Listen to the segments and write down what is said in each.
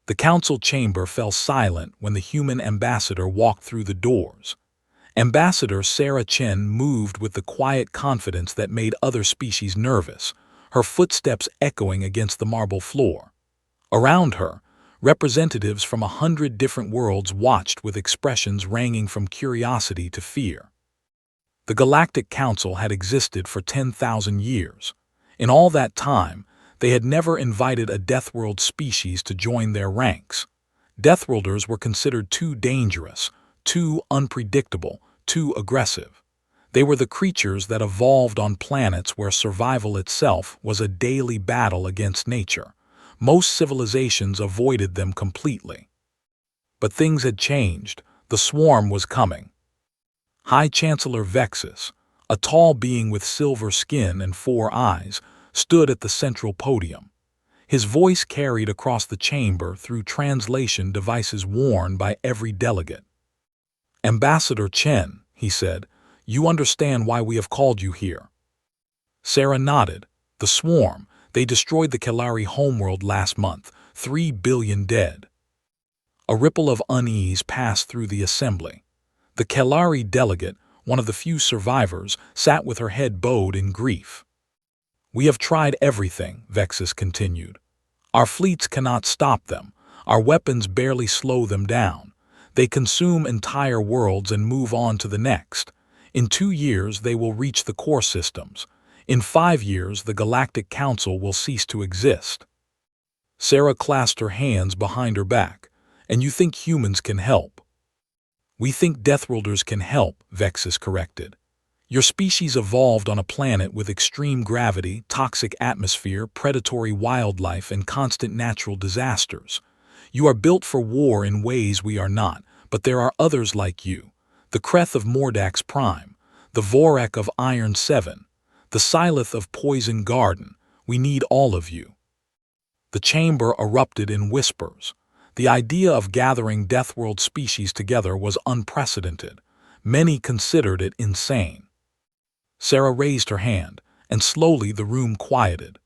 The council chamber fell silent when the human ambassador walked through the doors. Ambassador Sarah Chen moved with the quiet confidence that made other species nervous, her footsteps echoing against the marble floor. Around her, representatives from 100 different worlds watched with expressions ranging from curiosity to fear. The Galactic Council had existed for 10,000 years. In all that time, they had never invited a Deathworld species to join their ranks. Deathworlders were considered too dangerous, too unpredictable, too aggressive. They were the creatures that evolved on planets where survival itself was a daily battle against nature. Most civilizations avoided them completely. But things had changed. The swarm was coming. High Chancellor Vexus, a tall being with silver skin and 4 eyes, stood at the central podium. His voice carried across the chamber through translation devices worn by every delegate. "Ambassador Chen," he said, "you understand why we have called you here." Sarah nodded. "The swarm, they destroyed the Kalari homeworld last month, 3 billion dead." A ripple of unease passed through the assembly. The Kalari delegate, one of the few survivors, sat with her head bowed in grief. "We have tried everything," Vexus continued. "Our fleets cannot stop them. Our weapons barely slow them down. They consume entire worlds and move on to the next. In 2 years, they will reach the core systems. In 5 years, the Galactic Council will cease to exist." Sarah clasped her hands behind her back. "And you think humans can help?" "We think Deathworlders can help," Vexus corrected. "Your species evolved on a planet with extreme gravity, toxic atmosphere, predatory wildlife, and constant natural disasters. You are built for war in ways we are not, but there are others like you. The Kreth of Mordax Prime, the Vorak of Iron 7, the Silith of Poison Garden. We need all of you." The chamber erupted in whispers. The idea of gathering Deathworld species together was unprecedented. Many considered it insane. Sarah raised her hand, and slowly the room quieted.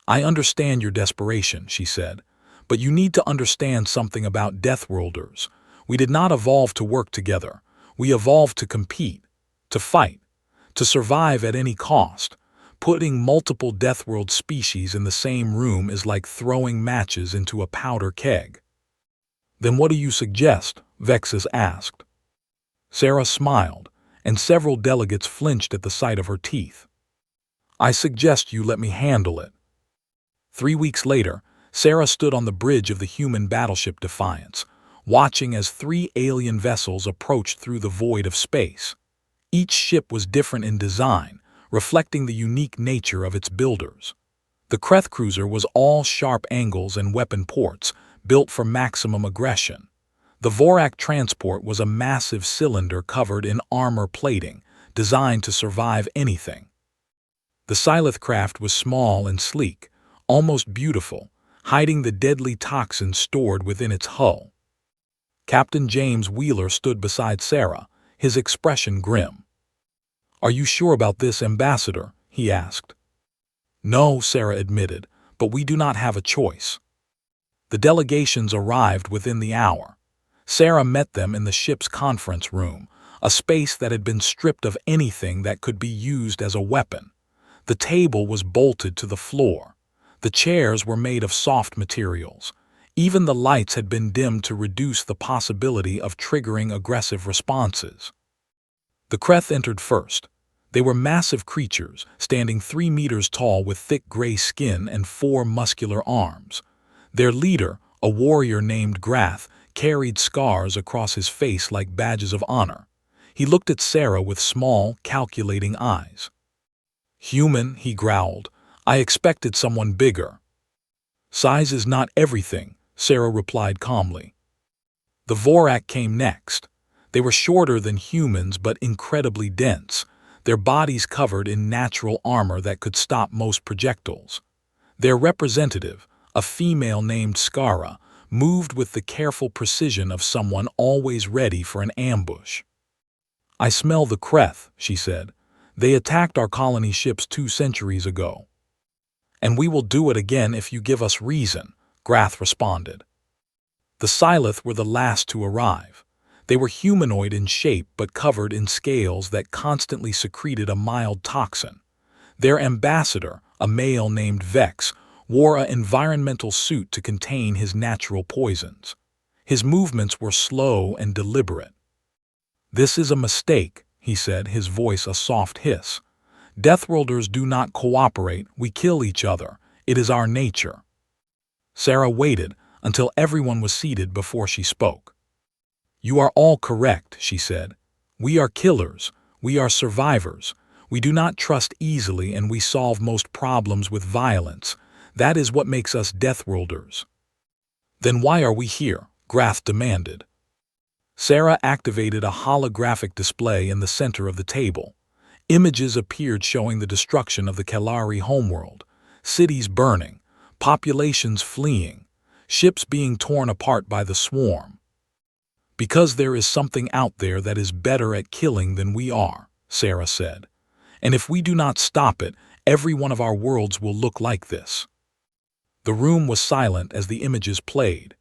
"I understand your desperation," she said, "but you need to understand something about Deathworlders. We did not evolve to work together. We evolved to compete, to fight, to survive at any cost. Putting multiple Deathworld species in the same room is like throwing matches into a powder keg." "Then what do you suggest?" Vexus asked. Sarah smiled, and several delegates flinched at the sight of her teeth. "I suggest you let me handle it." 3 weeks later, Sarah stood on the bridge of the human battleship Defiance, watching as 3 alien vessels approached through the void of space. Each ship was different in design, reflecting the unique nature of its builders. The Kreth cruiser was all sharp angles and weapon ports, built for maximum aggression. The Vorak transport was a massive cylinder covered in armor plating, designed to survive anything. The Silith craft was small and sleek, almost beautiful, hiding the deadly toxins stored within its hull. Captain James Wheeler stood beside Sarah, his expression grim. "Are you sure about this, Ambassador?" he asked. "No," Sarah admitted, "but we do not have a choice." The delegations arrived within the hour. Sarah met them in the ship's conference room, a space that had been stripped of anything that could be used as a weapon. The table was bolted to the floor. The chairs were made of soft materials. Even the lights had been dimmed to reduce the possibility of triggering aggressive responses. The Kreth entered first. They were massive creatures, standing 3 meters tall with thick gray skin and 4 muscular arms. Their leader, a warrior named Grath, carried scars across his face like badges of honor. He looked at Sarah with small, calculating eyes. "Human," he growled. "I expected someone bigger." "Size is not everything," Sarah replied calmly. The Vorak came next. They were shorter than humans but incredibly dense, their bodies covered in natural armor that could stop most projectiles. Their representative, a female named Skara, moved with the careful precision of someone always ready for an ambush. "I smell the Kreth," she said. "They attacked our colony ships 2 centuries ago." "And we will do it again if you give us reason," Grath responded. The Scythe were the last to arrive. They were humanoid in shape but covered in scales that constantly secreted a mild toxin. Their ambassador, a male named Vex, wore an environmental suit to contain his natural poisons. His movements were slow and deliberate. "This is a mistake," he said, his voice a soft hiss. "Deathworlders do not cooperate, we kill each other. It is our nature." Sarah waited until everyone was seated before she spoke. "You are all correct," she said. "We are killers. We are survivors. We do not trust easily and we solve most problems with violence. That is what makes us Deathworlders." "Then why are we here?" Grath demanded. Sarah activated a holographic display in the center of the table. Images appeared showing the destruction of the Kalari homeworld, cities burning, populations fleeing, ships being torn apart by the swarm. "Because there is something out there that is better at killing than we are," Sarah said. "And if we do not stop it, every one of our worlds will look like this." The room was silent as the images played.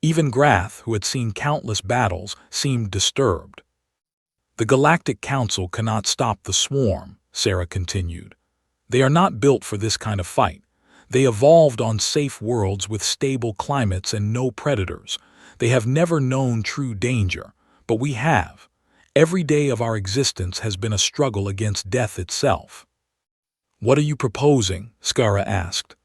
Even Grath, who had seen countless battles, seemed disturbed. "The Galactic Council cannot stop the swarm," Sarah continued. "They are not built for this kind of fight. They evolved on safe worlds with stable climates and no predators. They have never known true danger, but we have. Every day of our existence has been a struggle against death itself." "What are you proposing?" Skara asked.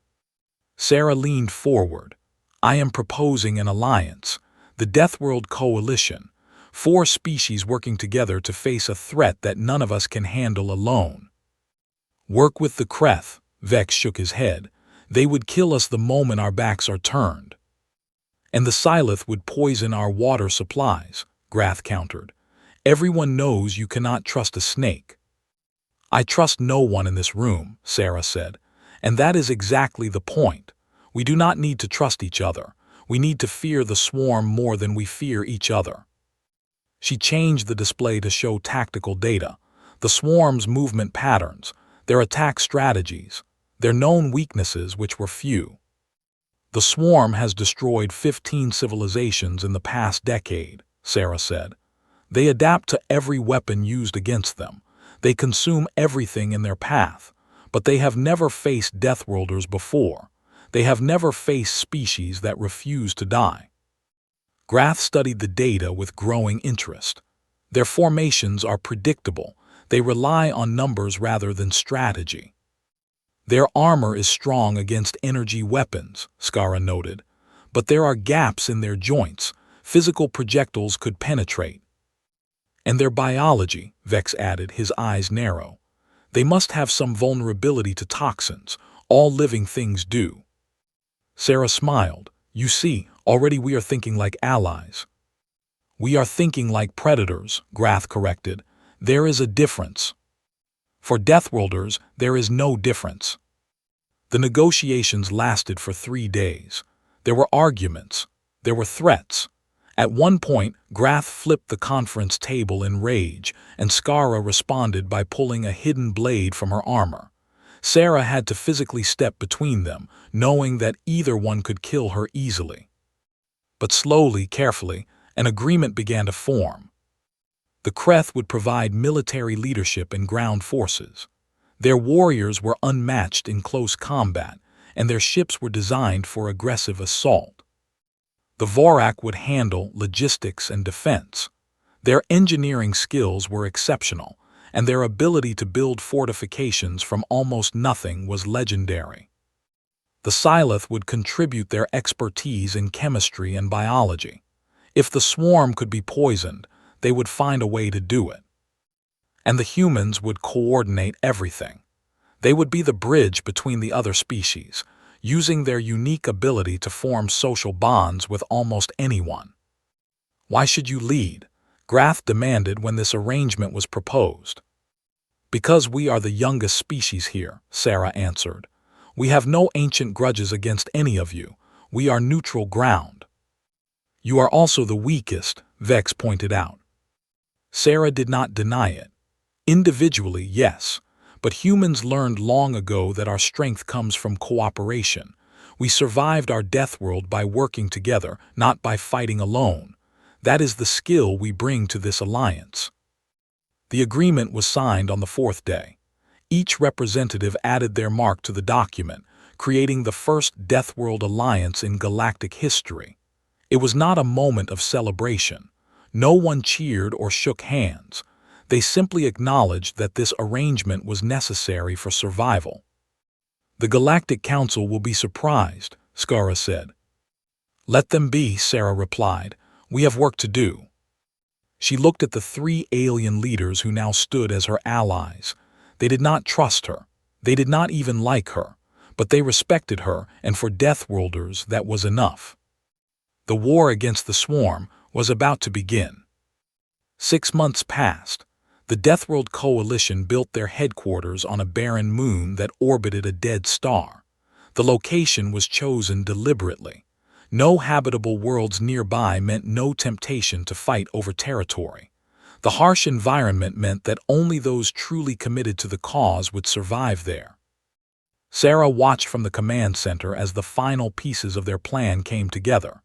Sarah leaned forward. "I am proposing an alliance, the Deathworld Coalition, 4 species working together to face a threat that none of us can handle alone." "Work with the Kreth," Vex shook his head. "They would kill us the moment our backs are turned." "And the Scythe would poison our water supplies," Grath countered. "Everyone knows you cannot trust a snake." "I trust no one in this room," Sarah said. "And that is exactly the point. We do not need to trust each other. We need to fear the swarm more than we fear each other." She changed the display to show tactical data, the swarm's movement patterns, their attack strategies, their known weaknesses, which were few. "The swarm has destroyed 15 civilizations in the past decade," Sarah said. "They adapt to every weapon used against them. They consume everything in their path, but they have never faced Deathworlders before. They have never faced species that refuse to die." Grath studied the data with growing interest. "Their formations are predictable. They rely on numbers rather than strategy." "Their armor is strong against energy weapons," Skara noted. "But there are gaps in their joints. Physical projectiles could penetrate." "And their biology," Vex added, his eyes narrow. "They must have some vulnerability to toxins. All living things do." Sarah smiled. "You see, already we are thinking like allies." "We are thinking like predators," Grath corrected. "There is a difference." "For Deathworlders, there is no difference." The negotiations lasted for 3 days. There were arguments. There were threats. At one point, Grath flipped the conference table in rage, and Skara responded by pulling a hidden blade from her armor. Sarah had to physically step between them, knowing that either one could kill her easily. But slowly, carefully, an agreement began to form. The Kreth would provide military leadership and ground forces. Their warriors were unmatched in close combat, and their ships were designed for aggressive assault. The Vorak would handle logistics and defense. Their engineering skills were exceptional, and their ability to build fortifications from almost nothing was legendary. The Scythe would contribute their expertise in chemistry and biology. If the swarm could be poisoned, they would find a way to do it. And the humans would coordinate everything. They would be the bridge between the other species, using their unique ability to form social bonds with almost anyone. "Why should you lead?" Grath demanded when this arrangement was proposed. "Because we are the youngest species here," Sarah answered. "We have no ancient grudges against any of you. We are neutral ground." "You are also the weakest," Vex pointed out. Sarah did not deny it. "Individually, yes, but humans learned long ago that our strength comes from cooperation. We survived our Deathworld by working together, not by fighting alone. That is the skill we bring to this alliance." The agreement was signed on the fourth day. Each representative added their mark to the document, creating the first Deathworld alliance in galactic history. It was not a moment of celebration. No one cheered or shook hands. They simply acknowledged that this arrangement was necessary for survival. "The Galactic Council will be surprised," Skara said. "Let them be," Sarah replied. "We have work to do." She looked at the three alien leaders who now stood as her allies. They did not trust her. They did not even like her. But they respected her, and for Deathworlders that was enough. The war against the Swarm was about to begin. 6 months passed. The Deathworld Coalition built their headquarters on a barren moon that orbited a dead star. The location was chosen deliberately. No habitable worlds nearby meant no temptation to fight over territory. The harsh environment meant that only those truly committed to the cause would survive there. Sarah watched from the command center as the final pieces of their plan came together.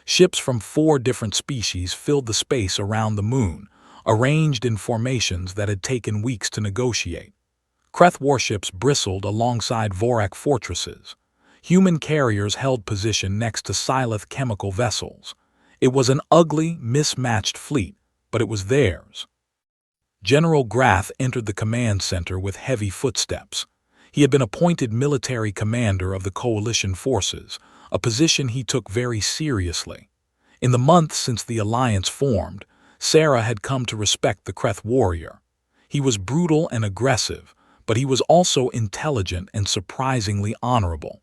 Ships from 4 different species filled the space around the moon, arranged in formations that had taken weeks to negotiate. Kreth warships bristled alongside Vorak fortresses. Human carriers held position next to Silith chemical vessels. It was an ugly, mismatched fleet, but it was theirs. General Grath entered the command center with heavy footsteps. He had been appointed military commander of the coalition forces, a position he took very seriously. In the months since the alliance formed, Sarah had come to respect the Kreth warrior. He was brutal and aggressive, but he was also intelligent and surprisingly honorable.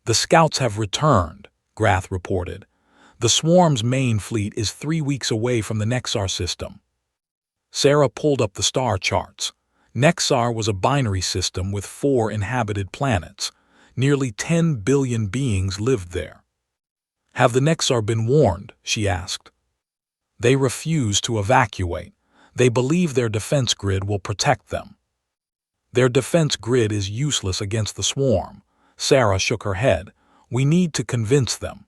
"The scouts have returned," Grath reported. "The Swarm's main fleet is 3 weeks away from the Nexar system." Sarah pulled up the star charts. Nexar was a binary system with 4 inhabited planets. Nearly 10 billion beings lived there. "Have the Nexar been warned?" she asked. "They refuse to evacuate. They believe their defense grid will protect them." "Their defense grid is useless against the Swarm." Sarah shook her head. "We need to convince them."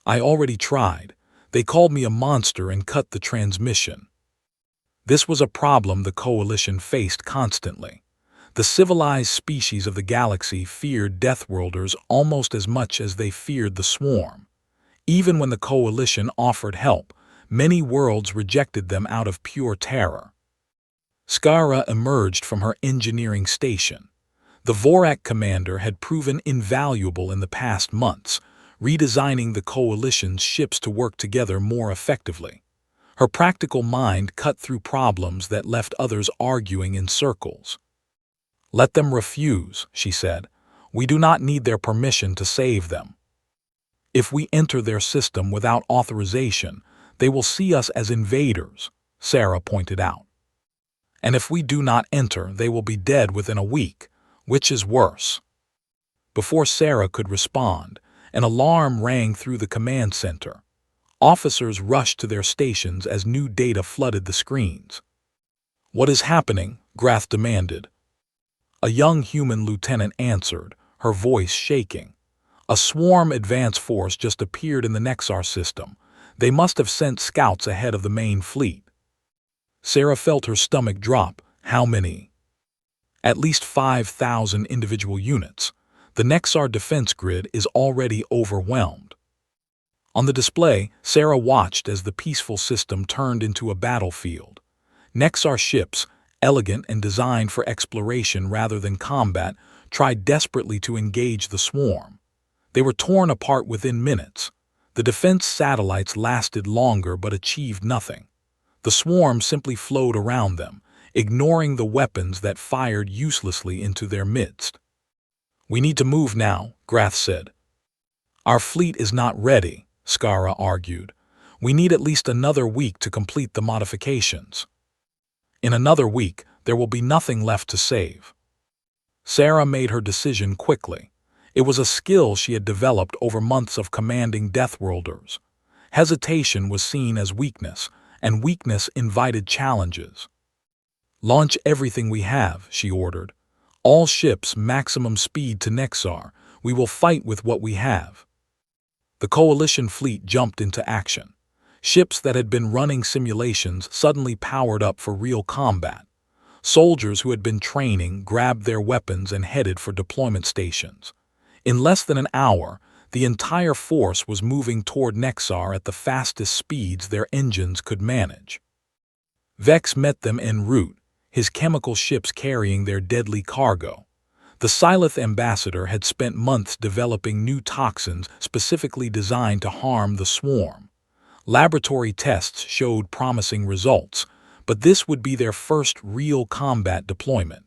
"I already tried. They called me a monster and cut the transmission." This was a problem the Coalition faced constantly. The civilized species of the galaxy feared Deathworlders almost as much as they feared the Swarm. Even when the Coalition offered help, many worlds rejected them out of pure terror. Skara emerged from her engineering station. The Vorak commander had proven invaluable in the past months, redesigning the Coalition's ships to work together more effectively. Her practical mind cut through problems that left others arguing in circles. "Let them refuse," she said. "We do not need their permission to save them. If we enter their system without authorization, they will see us as invaders," Sarah pointed out. "And if we do not enter, they will be dead within a week. Which is worse?" Before Sarah could respond, an alarm rang through the command center. Officers rushed to their stations as new data flooded the screens. "What is happening?" Grath demanded. A young human lieutenant answered, her voice shaking. "A Swarm advance force just appeared in the Nexar system. They must have sent scouts ahead of the main fleet." Sarah felt her stomach drop. "How many?" "At least 5,000 individual units. The Nexar defense grid is already overwhelmed." On the display, Sarah watched as the peaceful system turned into a battlefield. Nexar ships, elegant and designed for exploration rather than combat, tried desperately to engage the Swarm. They were torn apart within minutes. The defense satellites lasted longer but achieved nothing. The Swarm simply flowed around them, ignoring the weapons that fired uselessly into their midst. "We need to move now," Grath said. "Our fleet is not ready," Skara argued. "We need at least another week to complete the modifications." "In another week, there will be nothing left to save." Sarah made her decision quickly. It was a skill she had developed over months of commanding Deathworlders. Hesitation was seen as weakness, and weakness invited challenges. "Launch everything we have," she ordered. "All ships maximum speed to Nexar. We will fight with what we have. The Coalition fleet jumped into action. Ships that had been running simulations suddenly powered up for real combat. Soldiers who had been training grabbed their weapons and headed for deployment stations. In less than an hour, the entire force was moving toward Nexar at the fastest speeds their engines could manage. Vex met them en route, his chemical ships carrying their deadly cargo. The Sylith ambassador had spent months developing new toxins specifically designed to harm the swarm. Laboratory tests showed promising results, but this would be their first real combat deployment.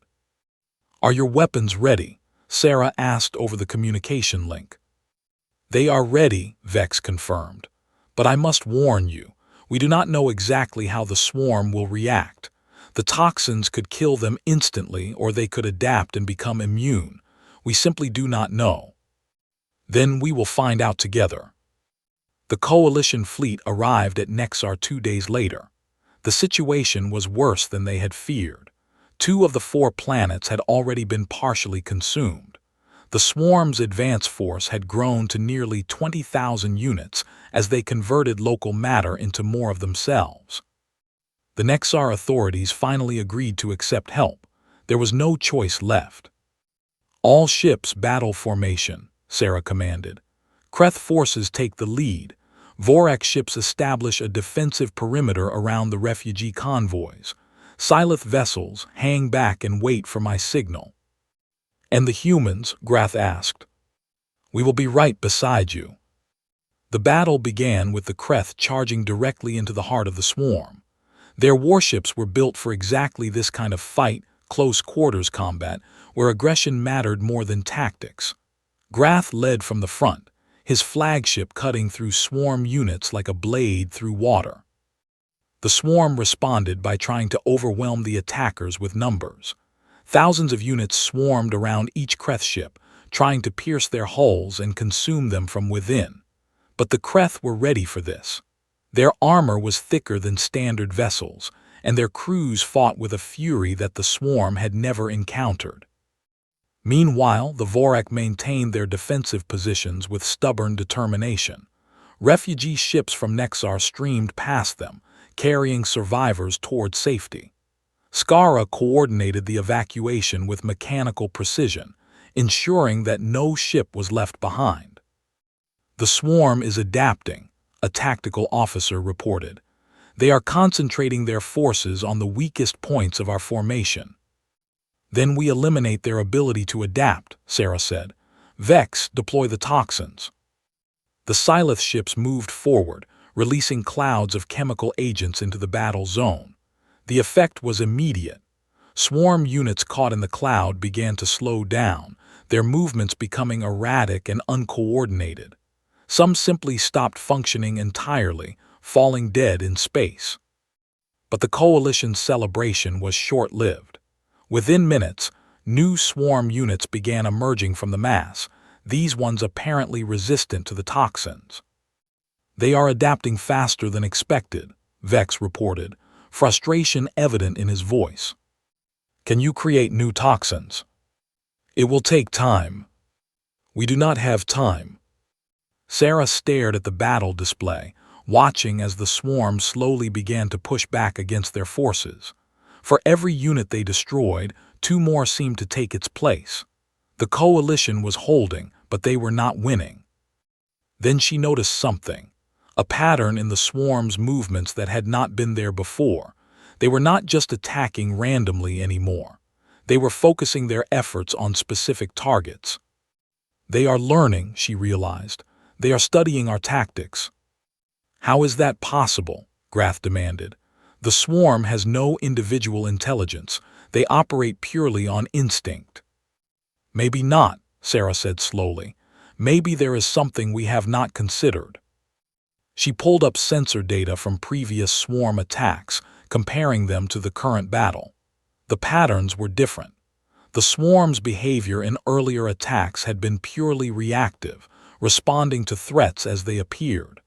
"Are your weapons ready?" Sarah asked over the communication link. "They are ready," Vex confirmed. "But I must warn you, we do not know exactly how the swarm will react. The toxins could kill them instantly, or they could adapt and become immune. We simply do not know." "Then we will find out together." The Coalition fleet arrived at Nexar 2 days later. The situation was worse than they had feared. 2 of the 4 planets had already been partially consumed. The swarm's advance force had grown to nearly 20,000 units as they converted local matter into more of themselves. The Nexar authorities finally agreed to accept help. There was no choice left. "All ships battle formation," Sarah commanded. "Kreth forces take the lead. Vorak ships establish a defensive perimeter around the refugee convoys. Sylith vessels hang back and wait for my signal." "And the humans?" Grath asked. "We will be right beside you." The battle began with the Kreth charging directly into the heart of the swarm. Their warships were built for exactly this kind of fight, close-quarters combat, where aggression mattered more than tactics. Grath led from the front, his flagship cutting through swarm units like a blade through water. The swarm responded by trying to overwhelm the attackers with numbers. Thousands of units swarmed around each Kreth ship, trying to pierce their hulls and consume them from within. But the Kreth were ready for this. Their armor was thicker than standard vessels, and their crews fought with a fury that the swarm had never encountered. Meanwhile, the Vorak maintained their defensive positions with stubborn determination. Refugee ships from Nexar streamed past them, carrying survivors toward safety. Skara coordinated the evacuation with mechanical precision, ensuring that no ship was left behind. "The swarm is adapting," a tactical officer reported. "They are concentrating their forces on the weakest points of our formation." "Then we eliminate their ability to adapt," Sarah said. "Vex, deploy the toxins." The Sylith ships moved forward, releasing clouds of chemical agents into the battle zone. The effect was immediate. Swarm units caught in the cloud began to slow down, their movements becoming erratic and uncoordinated. Some simply stopped functioning entirely, falling dead in space. But the Coalition's celebration was short-lived. Within minutes, new swarm units began emerging from the mass, these ones apparently resistant to the toxins. "They are adapting faster than expected," Vex reported, frustration evident in his voice. "Can you create new toxins?" "It will take time." "We do not have time." Sarah stared at the battle display, watching as the swarm slowly began to push back against their forces. For every unit they destroyed, 2 more seemed to take its place. The Coalition was holding, but they were not winning. Then she noticed something, a pattern in the swarm's movements that had not been there before. They were not just attacking randomly anymore. They were focusing their efforts on specific targets. "They are learning," she realized. "They are studying our tactics." "How is that possible?" Grath demanded. "The swarm has no individual intelligence. They operate purely on instinct." "Maybe not," Sarah said slowly. "Maybe there is something we have not considered." She pulled up sensor data from previous swarm attacks, comparing them to the current battle. The patterns were different. The swarm's behavior in earlier attacks had been purely reactive, responding to threats as they appeared.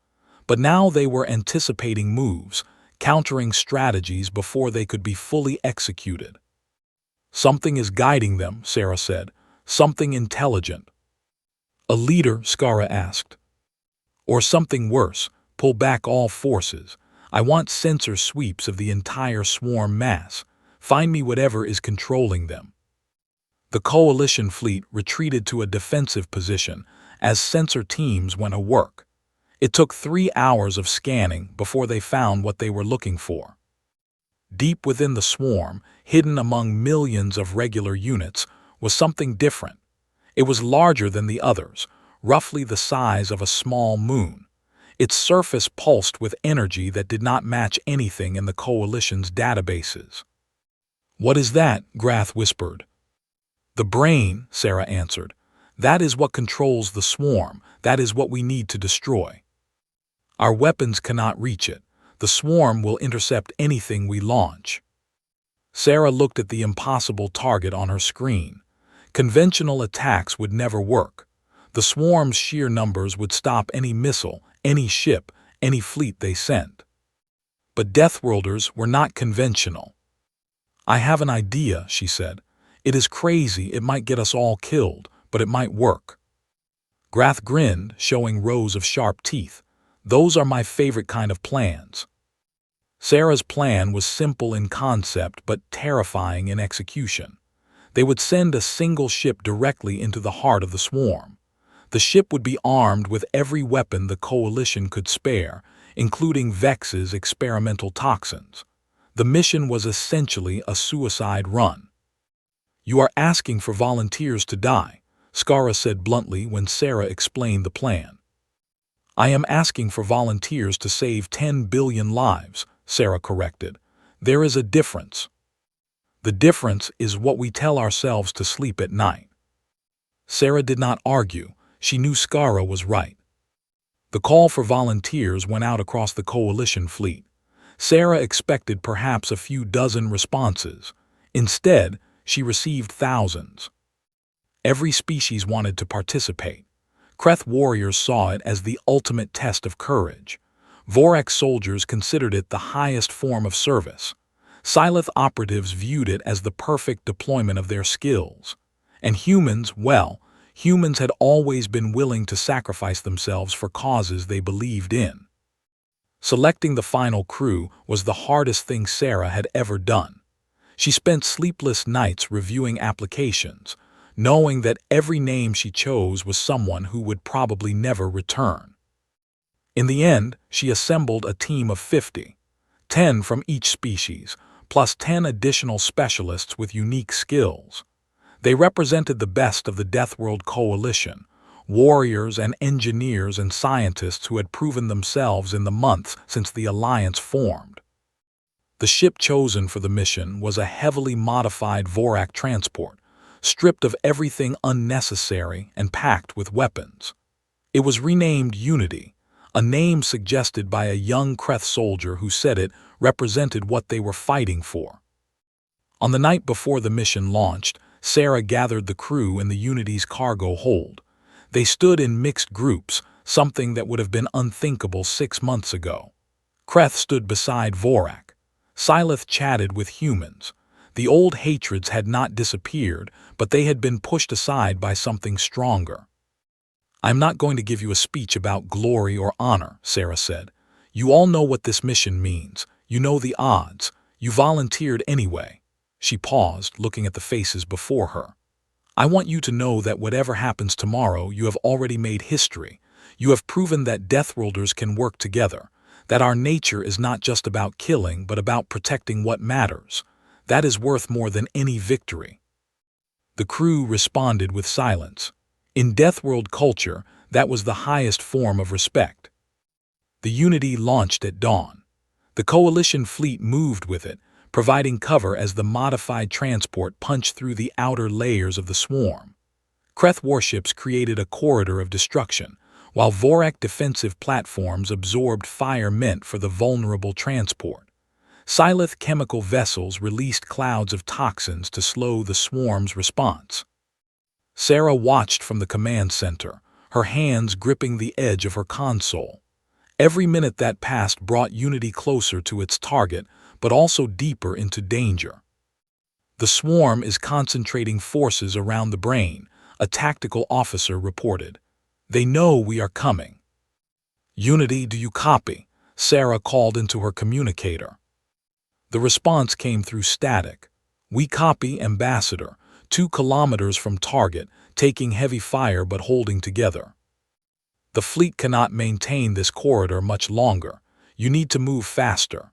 But now they were anticipating moves, countering strategies before they could be fully executed. "Something is guiding them," Sarah said. "Something intelligent." A leader, Skara asked. Or something worse, pull back all forces. I want sensor sweeps of the entire swarm mass. Find me whatever is controlling them. The coalition fleet retreated to a defensive position as sensor teams went to work. It took 3 hours of scanning before they found what they were looking for. Deep within the swarm, hidden among millions of regular units, was something different. It was larger than the others, roughly the size of a small moon. Its surface pulsed with energy that did not match anything in the coalition's databases. "What is that?" Grath whispered. "The brain," Sarah answered. "That is what controls the swarm. That is what we need to destroy. Our weapons cannot reach it. The swarm will intercept anything we launch." Sarah looked at the impossible target on her screen. Conventional attacks would never work. The swarm's sheer numbers would stop any missile, any ship, any fleet they sent. But Deathworlders were not conventional. "I have an idea," she said. "It is crazy, it might get us all killed, but it might work." Grath grinned, showing rows of sharp teeth. "Those are my favorite kind of plans." Sarah's plan was simple in concept but terrifying in execution. They would send a single ship directly into the heart of the swarm. The ship would be armed with every weapon the coalition could spare, including Vex's experimental toxins. The mission was essentially a suicide run. "You are asking for volunteers to die," Skara said bluntly when Sarah explained the plan. "I am asking for volunteers to save 10 billion lives," Sarah corrected. "There is a difference. The difference is what we tell ourselves to sleep at night." Sarah did not argue. She knew Skara was right. The call for volunteers went out across the coalition fleet. Sarah expected perhaps a few dozen responses. Instead, she received thousands. Every species wanted to participate. Kreth warriors saw it as the ultimate test of courage. Vorak soldiers considered it the highest form of service. Silith operatives viewed it as the perfect deployment of their skills. And humans, well, humans had always been willing to sacrifice themselves for causes they believed in. Selecting the final crew was the hardest thing Sarah had ever done. She spent sleepless nights reviewing applications, knowing that every name she chose was someone who would probably never return. In the end, she assembled a team of 50, 10 from each species, plus 10 additional specialists with unique skills. They represented the best of the Deathworld Coalition, warriors and engineers and scientists who had proven themselves in the months since the Alliance formed. The ship chosen for the mission was a heavily modified Vorak transport, stripped of everything unnecessary and packed with weapons. It was renamed Unity, a name suggested by a young Kreth soldier who said it represented what they were fighting for. On the night before the mission launched, Sarah gathered the crew in the Unity's cargo hold. They stood in mixed groups, something that would have been unthinkable 6 months ago. Kreth stood beside Vorak. Silith chatted with humans. The old hatreds had not disappeared, but they had been pushed aside by something stronger. "I'm not going to give you a speech about glory or honor," Sarah said. "You all know what this mission means. You know the odds. You volunteered anyway." She paused, looking at the faces before her. "I want you to know that whatever happens tomorrow, you have already made history. You have proven that Deathworlders can work together, that our nature is not just about killing, but about protecting what matters. That is worth more than any victory." The crew responded with silence. In Deathworld culture, that was the highest form of respect. The Unity launched at dawn. The Coalition fleet moved with it, providing cover as the modified transport punched through the outer layers of the swarm. Kreth warships created a corridor of destruction, while Vorak defensive platforms absorbed fire meant for the vulnerable transport. Silith chemical vessels released clouds of toxins to slow the swarm's response. Sarah watched from the command center, her hands gripping the edge of her console. Every minute that passed brought Unity closer to its target, but also deeper into danger. "The swarm is concentrating forces around the brain," a tactical officer reported. They know we are coming. Unity, do you copy? Sarah called into her communicator. The response came through static. We copy, Ambassador, 2 kilometers from target, taking heavy fire but holding together. The fleet cannot maintain this corridor much longer. You need to move faster.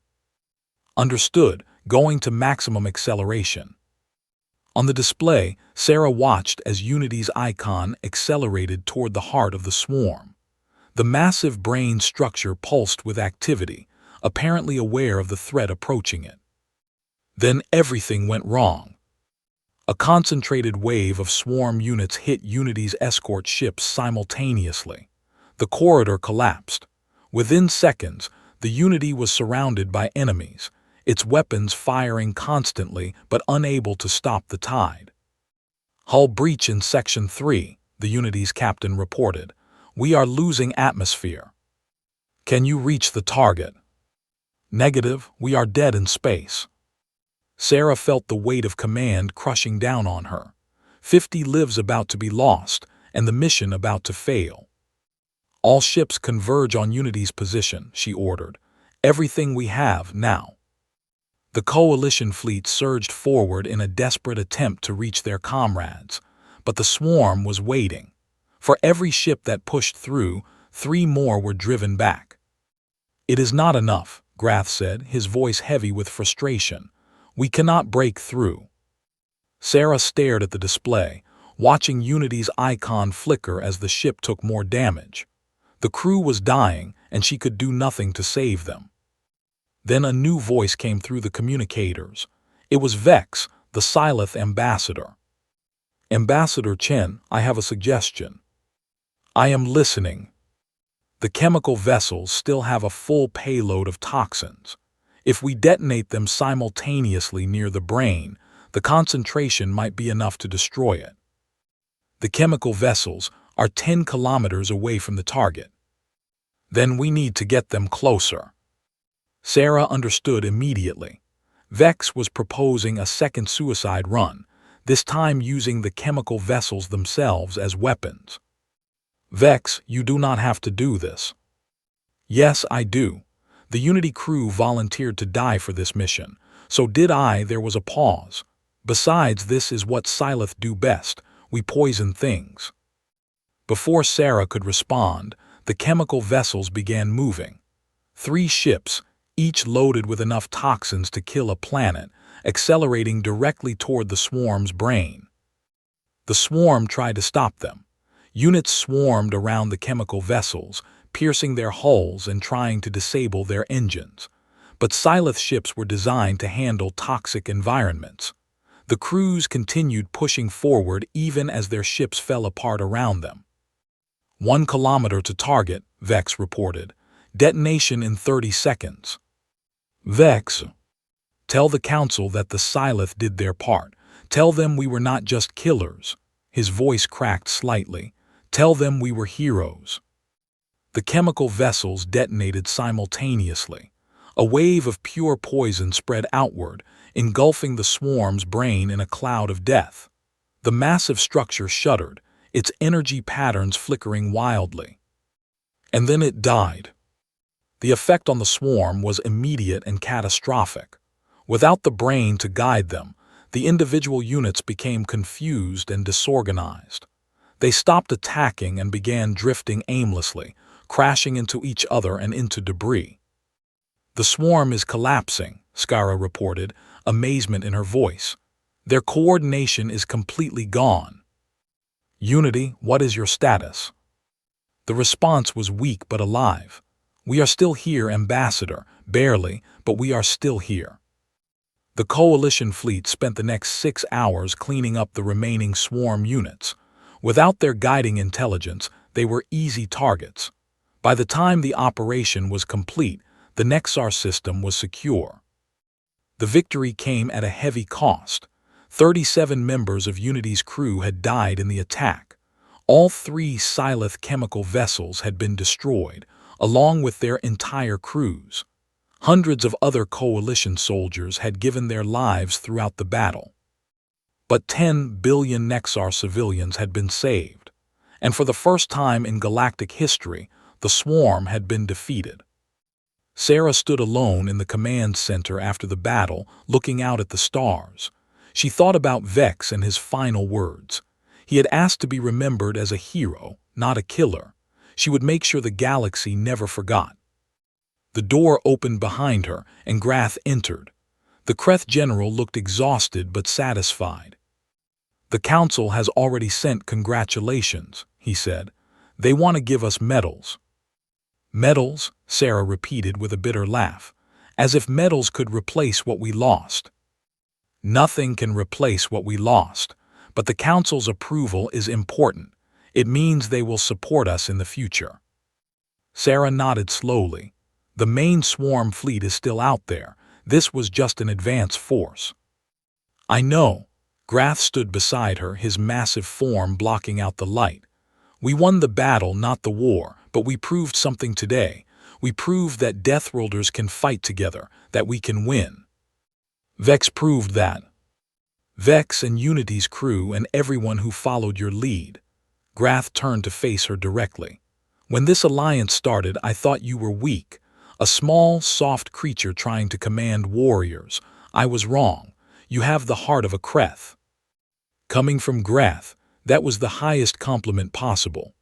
Understood, going to maximum acceleration. On the display, Sarah watched as Unity's icon accelerated toward the heart of the swarm. The massive brain structure pulsed with activity, apparently aware of the threat approaching it. Then everything went wrong. A concentrated wave of swarm units hit Unity's escort ships simultaneously. The corridor collapsed. Within seconds, the Unity was surrounded by enemies, its weapons firing constantly but unable to stop the tide. Hull breach in Section 3, the Unity's captain reported. We are losing atmosphere. Can you reach the target? Negative, we are dead in space. Sarah felt the weight of command crushing down on her. 50 lives about to be lost, and the mission about to fail. All ships converge on Unity's position, she ordered. Everything we have now. The coalition fleet surged forward in a desperate attempt to reach their comrades, but the swarm was waiting. For every ship that pushed through, 3 more were driven back. It is not enough, Grath said, his voice heavy with frustration. We cannot break through. Sarah stared at the display, watching Unity's icon flicker as the ship took more damage. The crew was dying, and she could do nothing to save them. Then a new voice came through the communicators. It was Vex, the Silith ambassador. Ambassador Chen, I have a suggestion. I am listening. The chemical vessels still have a full payload of toxins. If we detonate them simultaneously near the brain, the concentration might be enough to destroy it. The chemical vessels are 10 kilometers away from the target. Then we need to get them closer. Sarah understood immediately. Vex was proposing a second suicide run, this time using the chemical vessels themselves as weapons. Vex, you do not have to do this. Yes, I do. The Unity crew volunteered to die for this mission, so did I. There was a pause. Besides, this is what Silith do best. We poison things. Before Sarah could respond, the chemical vessels began moving. 3 ships, each loaded with enough toxins to kill a planet, accelerating directly toward the swarm's brain. The swarm tried to stop them. Units swarmed around the chemical vessels, piercing their hulls and trying to disable their engines. But Silith ships were designed to handle toxic environments. The crews continued pushing forward even as their ships fell apart around them. 1 kilometer to target, Vex reported. Detonation in 30 seconds. Vex, tell the council that the Silith did their part. Tell them we were not just killers. His voice cracked slightly. Tell them we were heroes. The chemical vessels detonated simultaneously. A wave of pure poison spread outward, engulfing the swarm's brain in a cloud of death. The massive structure shuddered, its energy patterns flickering wildly. And then it died. The effect on the swarm was immediate and catastrophic. Without the brain to guide them, the individual units became confused and disorganized. They stopped attacking and began drifting aimlessly, crashing into each other and into debris. The swarm is collapsing, Skara reported, amazement in her voice. Their coordination is completely gone. Unity, what is your status? The response was weak but alive. We are still here, Ambassador. Barely, but we are still here. The coalition fleet spent the next 6 hours cleaning up the remaining swarm units. Without their guiding intelligence, they were easy targets. By the time the operation was complete, the Nexar system was secure. The victory came at a heavy cost. 37 members of Unity's crew had died in the attack. All 3 Silith chemical vessels had been destroyed, along with their entire crews. Hundreds of other coalition soldiers had given their lives throughout the battle. But 10 billion Nexar civilians had been saved. And for the first time in galactic history, the swarm had been defeated. Sarah stood alone in the command center after the battle, looking out at the stars. She thought about Vex and his final words. He had asked to be remembered as a hero, not a killer. She would make sure the galaxy never forgot. The door opened behind her, and Grath entered. The Kreth general looked exhausted but satisfied. "The council has already sent congratulations," he said. "They want to give us medals." "Medals?" Sarah repeated with a bitter laugh. "As if medals could replace what we lost." "Nothing can replace what we lost, but the council's approval is important. It means they will support us in the future." Sarah nodded slowly. "The main swarm fleet is still out there. This was just an advance force." "I know." Grath stood beside her, his massive form blocking out the light. "We won the battle, not the war, but we proved something today. We proved that Deathworlders can fight together, that we can win." "Vex proved that." "Vex and Unity's crew and everyone who followed your lead." Grath turned to face her directly. "When this alliance started, I thought you were weak. A small, soft creature trying to command warriors. I was wrong. You have the heart of a Kreth." Coming from Grath, that was the highest compliment possible.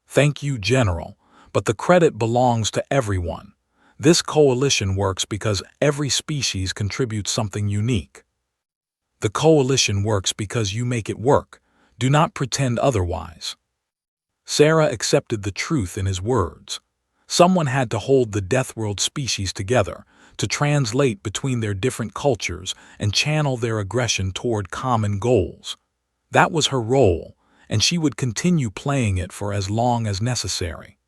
"Thank you, General, but the credit belongs to everyone. This coalition works because every species contributes something unique." "The coalition works because you make it work. Do not pretend otherwise." Sarah accepted the truth in his words. Someone had to hold the Deathworld species together, to translate between their different cultures and channel their aggression toward common goals. That was her role, and she would continue playing it for as long as necessary.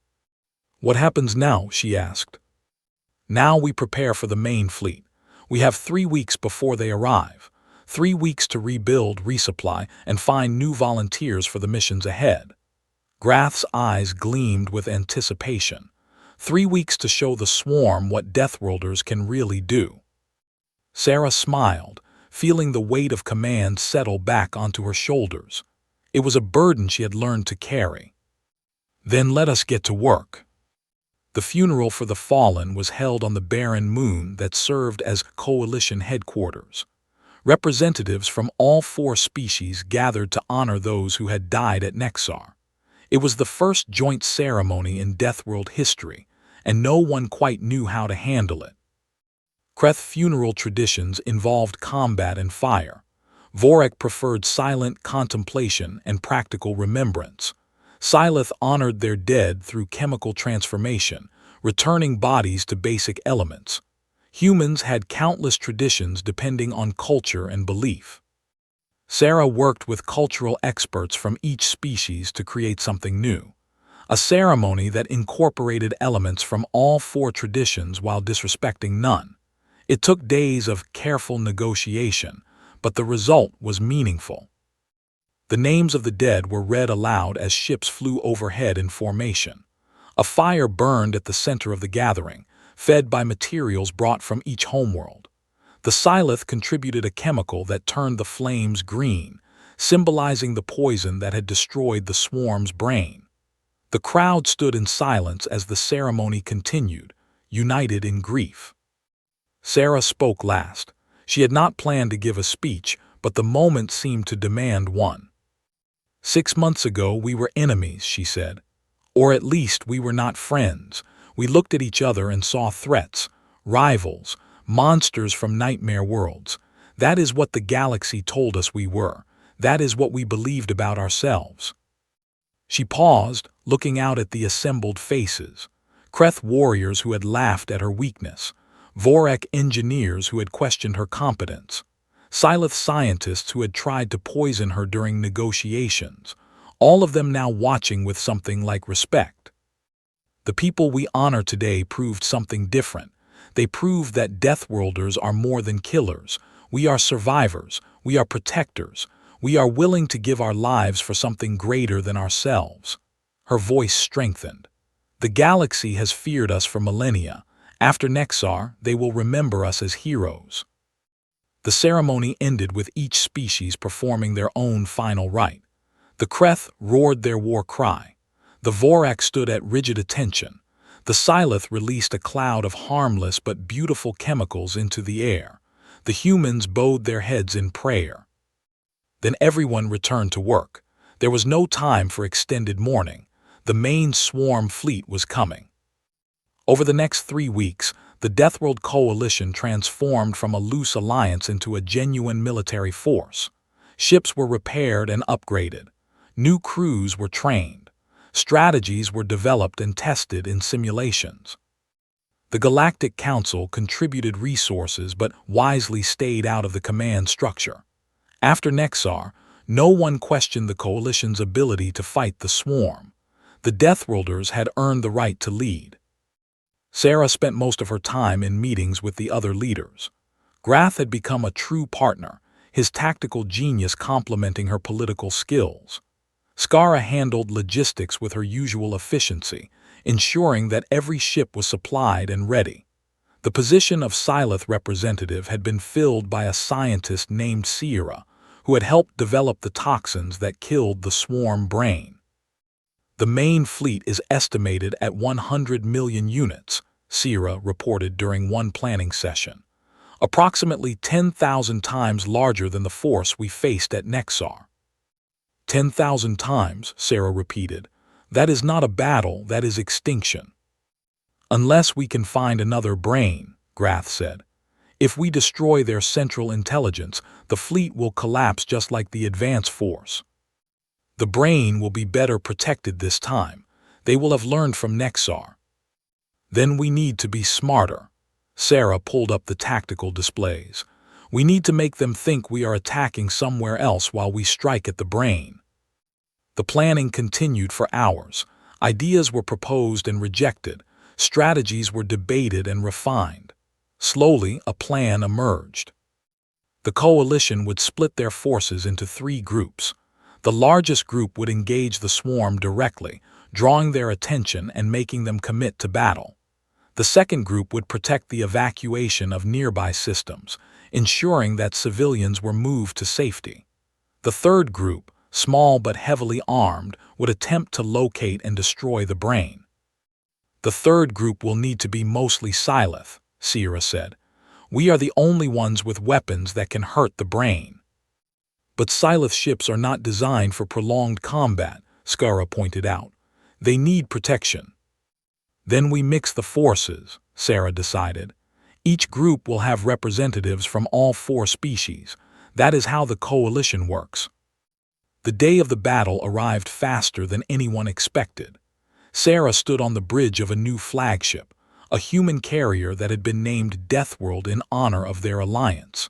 "What happens now?" she asked. "Now we prepare for the main fleet. We have 3 weeks before they arrive. 3 weeks to rebuild, resupply, and find new volunteers for the missions ahead." Grath's eyes gleamed with anticipation. 3 weeks to show the swarm what Deathworlders can really do. Sarah smiled, feeling the weight of command settle back onto her shoulders. It was a burden she had learned to carry. "Then let us get to work." The funeral for the fallen was held on the barren moon that served as coalition headquarters. Representatives from all 4 species gathered to honor those who had died at Nexar. It was the first joint ceremony in Deathworld history, and no one quite knew how to handle it. Kreth funeral traditions involved combat and fire. Vorek preferred silent contemplation and practical remembrance. Syleth honored their dead through chemical transformation, returning bodies to basic elements. Humans had countless traditions depending on culture and belief. Sarah worked with cultural experts from each species to create something new. A ceremony that incorporated elements from all 4 traditions while disrespecting none. It took days of careful negotiation, but the result was meaningful. The names of the dead were read aloud as ships flew overhead in formation. A fire burned at the center of the gathering, fed by materials brought from each homeworld. The Syleth contributed a chemical that turned the flames green, symbolizing the poison that had destroyed the swarm's brain. The crowd stood in silence as the ceremony continued, united in grief. Sarah spoke last. She had not planned to give a speech, but the moment seemed to demand one. 6 months ago we were enemies, she said. Or at least we were not friends. We looked at each other and saw threats, rivals, monsters from nightmare worlds. That is what the galaxy told us we were. That is what we believed about ourselves. She paused, looking out at the assembled faces. Kreth warriors who had laughed at her weakness. Vorek engineers who had questioned her competence. Syleth scientists who had tried to poison her during negotiations. All of them now watching with something like respect. The people we honor today proved something different. They proved that Deathworlders are more than killers. We are survivors. We are protectors. We are willing to give our lives for something greater than ourselves. Her voice strengthened. The galaxy has feared us for millennia. After Nexar, they will remember us as heroes. The ceremony ended with each species performing their own final rite. The Kreth roared their war cry. The Vorak stood at rigid attention. The Syleth released a cloud of harmless but beautiful chemicals into the air. The humans bowed their heads in prayer. Then everyone returned to work. There was no time for extended mourning. The main swarm fleet was coming. Over the next 3 weeks, the Deathworld coalition transformed from a loose alliance into a genuine military force. Ships were repaired and upgraded. New crews were trained. Strategies were developed and tested in simulations. The Galactic Council contributed resources but wisely stayed out of the command structure. After Nexar, no one questioned the coalition's ability to fight the swarm. The Deathworlders had earned the right to lead. Sarah spent most of her time in meetings with the other leaders. Grath had become a true partner, his tactical genius complementing her political skills. Skara handled logistics with her usual efficiency, ensuring that every ship was supplied and ready. The position of Syleth representative had been filled by a scientist named Sierra, who had helped develop the toxins that killed the swarm brain. The main fleet is estimated at 100 million units, Sierra reported during one planning session. Approximately 10,000 times larger than the force we faced at Nexar. 10,000 times, Sarah repeated. That is not a battle, that is extinction. Unless we can find another brain, Grath said. If we destroy their central intelligence, the fleet will collapse just like the advance force. The brain will be better protected this time. They will have learned from Nexar. Then we need to be smarter. Sarah pulled up the tactical displays. We need to make them think we are attacking somewhere else while we strike at the brain. The planning continued for hours. Ideas were proposed and rejected. Strategies were debated and refined. Slowly, a plan emerged. The coalition would split their forces into 3 groups. The largest group would engage the swarm directly, drawing their attention and making them commit to battle. The second group would protect the evacuation of nearby systems, ensuring that civilians were moved to safety. The third group, small but heavily armed, would attempt to locate and destroy the brain. The third group will need to be mostly Syleth, Sierra said. We are the only ones with weapons that can hurt the brain. But Syleth ships are not designed for prolonged combat, Skara pointed out. They need protection. Then we mix the forces, Sarah decided. Each group will have representatives from all 4 species. That is how the coalition works. The day of the battle arrived faster than anyone expected. Sarah stood on the bridge of a new flagship, a human carrier that had been named Deathworld in honor of their alliance.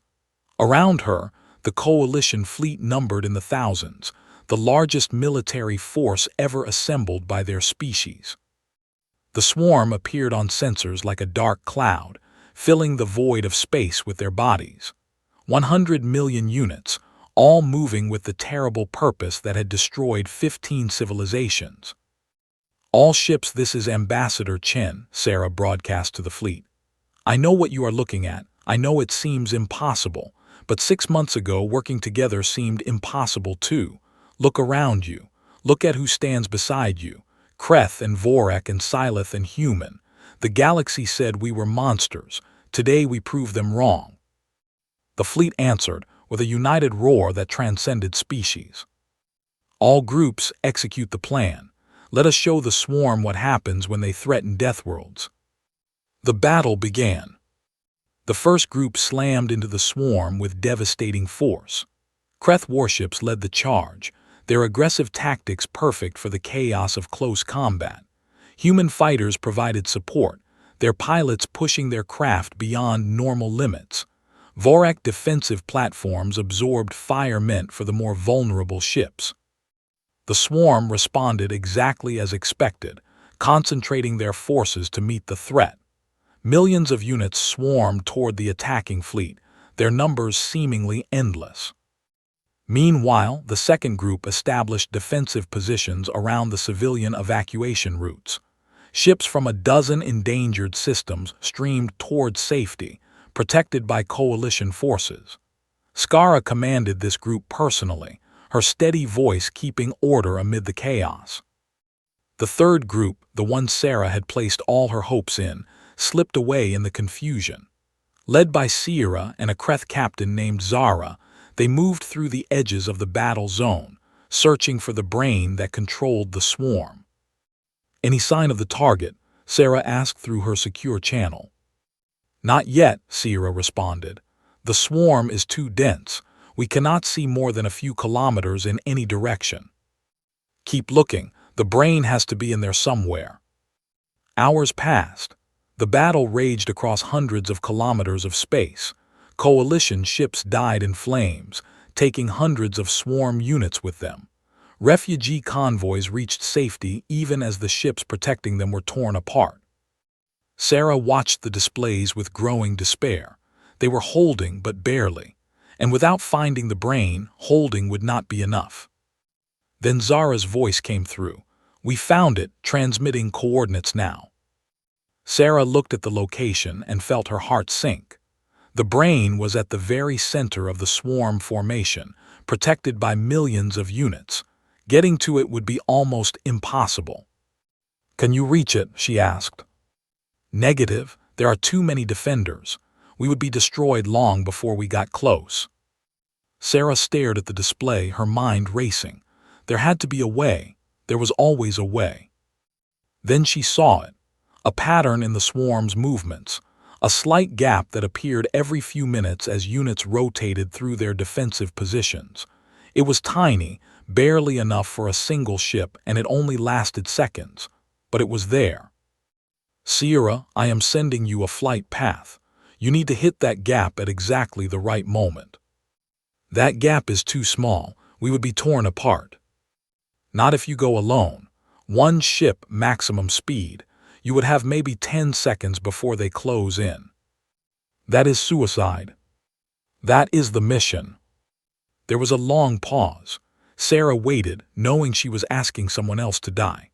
Around her, the coalition fleet numbered in the thousands, the largest military force ever assembled by their species. The swarm appeared on sensors like a dark cloud, filling the void of space with their bodies. 100 million units, all moving with the terrible purpose that had destroyed 15 civilizations. All ships, this is Ambassador Chen, Sarah broadcast to the fleet. I know what you are looking at. I know it seems impossible, but 6 months ago working together seemed impossible too. Look around you. Look at who stands beside you. Kreth and Vorak and Syleth and human. The galaxy said we were monsters. Today we prove them wrong. The fleet answered with a united roar that transcended species. All groups execute the plan. Let us show the swarm what happens when they threaten Deathworlds. The battle began. The first group slammed into the swarm with devastating force. Kreth warships led the charge, their aggressive tactics perfect for the chaos of close combat. Human fighters provided support, their pilots pushing their craft beyond normal limits. Vorak defensive platforms absorbed fire meant for the more vulnerable ships. The swarm responded exactly as expected, concentrating their forces to meet the threat. Millions of units swarmed toward the attacking fleet, their numbers seemingly endless. Meanwhile, the second group established defensive positions around the civilian evacuation routes. Ships from a dozen endangered systems streamed toward safety, protected by coalition forces. Skara commanded this group personally, her steady voice keeping order amid the chaos. The third group, the one Sarah had placed all her hopes in, slipped away in the confusion. Led by Sierra and a Kreth captain named Zara, they moved through the edges of the battle zone, searching for the brain that controlled the swarm. "Any sign of the target?" Sarah asked through her secure channel. "Not yet," Sierra responded. "The swarm is too dense. We cannot see more than a few kilometers in any direction." "Keep looking. The brain has to be in there somewhere." Hours passed. The battle raged across hundreds of kilometers of space. Coalition ships died in flames, taking hundreds of swarm units with them. Refugee convoys reached safety even as the ships protecting them were torn apart. Sarah watched the displays with growing despair. They were holding, but barely. And without finding the brain, holding would not be enough. Then Zara's voice came through. "We found it, transmitting coordinates now." Sarah looked at the location and felt her heart sink. The brain was at the very center of the swarm formation, protected by millions of units. Getting to it would be almost impossible. "Can you reach it?" she asked. "Negative. There are too many defenders. We would be destroyed long before we got close." Sarah stared at the display, her mind racing. There had to be a way. There was always a way. Then she saw it. A pattern in the swarm's movements, a slight gap that appeared every few minutes as units rotated through their defensive positions. It was tiny, barely enough for a single ship, and it only lasted seconds, but it was there. "Sierra, I am sending you a flight path. You need to hit that gap at exactly the right moment." "That gap is too small. We would be torn apart." "Not if you go alone. One ship, maximum speed. You would have maybe 10 seconds before they close in." "That is suicide." "That is the mission." There was a long pause. Sarah waited, knowing she was asking someone else to die.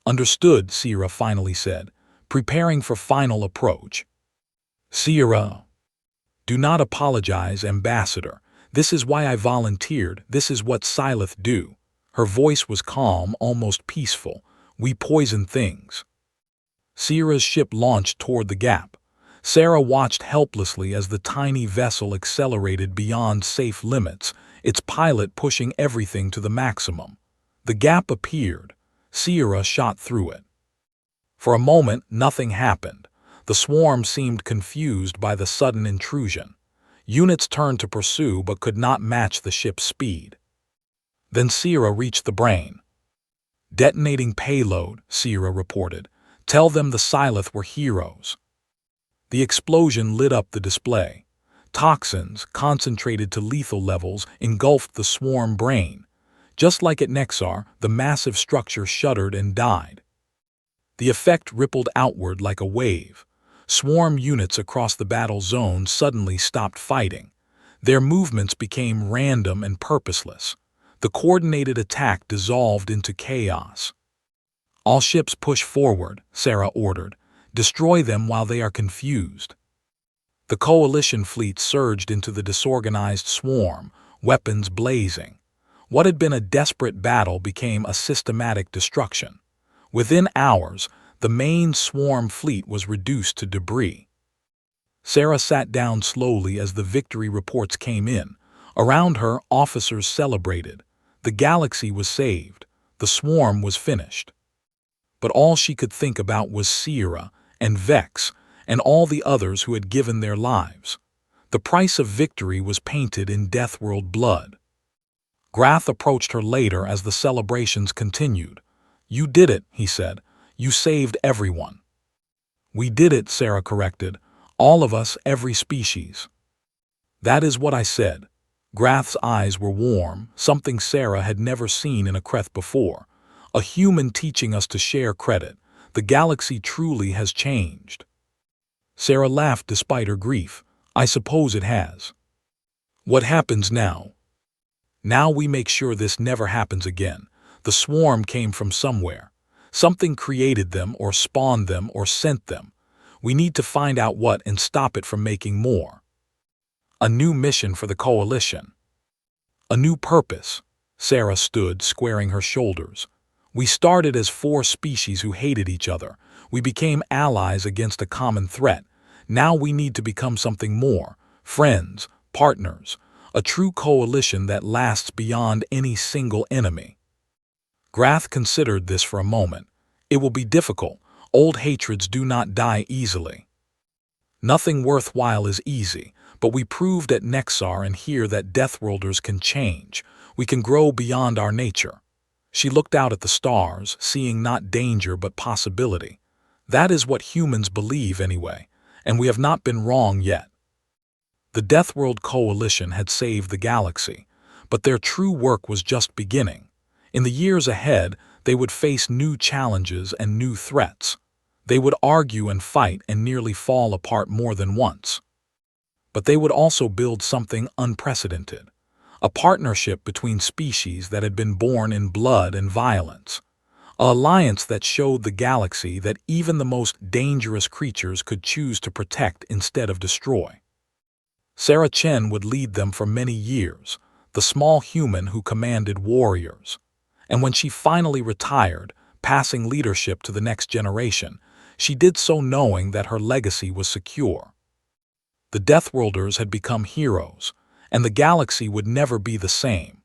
"Understood," Sierra finally said, preparing for final approach. "Sierra, do not apologize, Ambassador. This is why I volunteered. This is what Syleth do." Her voice was calm, almost peaceful. "We poison things." Sierra's ship launched toward the gap. Sarah watched helplessly as the tiny vessel accelerated beyond safe limits, its pilot pushing everything to the maximum. The gap appeared. Sierra shot through it. For a moment, nothing happened. The swarm seemed confused by the sudden intrusion. Units turned to pursue but could not match the ship's speed. Then Sierra reached the brain. "Detonating payload," Sierra reported. "Tell them the Syleth were heroes." The explosion lit up the display. Toxins, concentrated to lethal levels, engulfed the swarm brain. Just like at Nexar, the massive structure shuddered and died. The effect rippled outward like a wave. Swarm units across the battle zone suddenly stopped fighting. Their movements became random and purposeless. The coordinated attack dissolved into chaos. "All ships push forward," Sarah ordered. "Destroy them while they are confused." The coalition fleet surged into the disorganized swarm, weapons blazing. What had been a desperate battle became a systematic destruction. Within hours, the main swarm fleet was reduced to debris. Sarah sat down slowly as the victory reports came in. Around her, officers celebrated. The galaxy was saved. The swarm was finished. But all she could think about was Sierra and Vex and all the others who had given their lives. The price of victory was painted in Deathworld blood. Grath approached her later as the celebrations continued. "You did it," he said. "You saved everyone." "We did it," Sarah corrected. "All of us, every species." "That is what I said." Grath's eyes were warm, something Sarah had never seen in a Kreth before. A human teaching us to share credit. The galaxy truly has changed. Sarah laughed despite her grief. "I suppose it has." "What happens now?" "Now we make sure this never happens again. The swarm came from somewhere. Something created them or spawned them or sent them. We need to find out what and stop it from making more." A new mission for the Coalition. A new purpose. Sarah stood, squaring her shoulders. We started as four species who hated each other. We became allies against a common threat. Now we need to become something more. Friends, partners, a true coalition that lasts beyond any single enemy. Grath considered this for a moment. It will be difficult. Old hatreds do not die easily. Nothing worthwhile is easy, but we proved at Nexar and here that Deathworlders can change. We can grow beyond our nature. She looked out at the stars, seeing not danger but possibility. That is what humans believe anyway, and we have not been wrong yet. The Deathworld Coalition had saved the galaxy, but their true work was just beginning. In the years ahead, they would face new challenges and new threats. They would argue and fight and nearly fall apart more than once. But they would also build something unprecedented, a partnership between species that had been born in blood and violence, an alliance that showed the galaxy that even the most dangerous creatures could choose to protect instead of destroy. Sarah Chen would lead them for many years, the small human who commanded warriors. And when she finally retired, passing leadership to the next generation, she did so knowing that her legacy was secure. The Deathworlders had become heroes, and the galaxy would never be the same.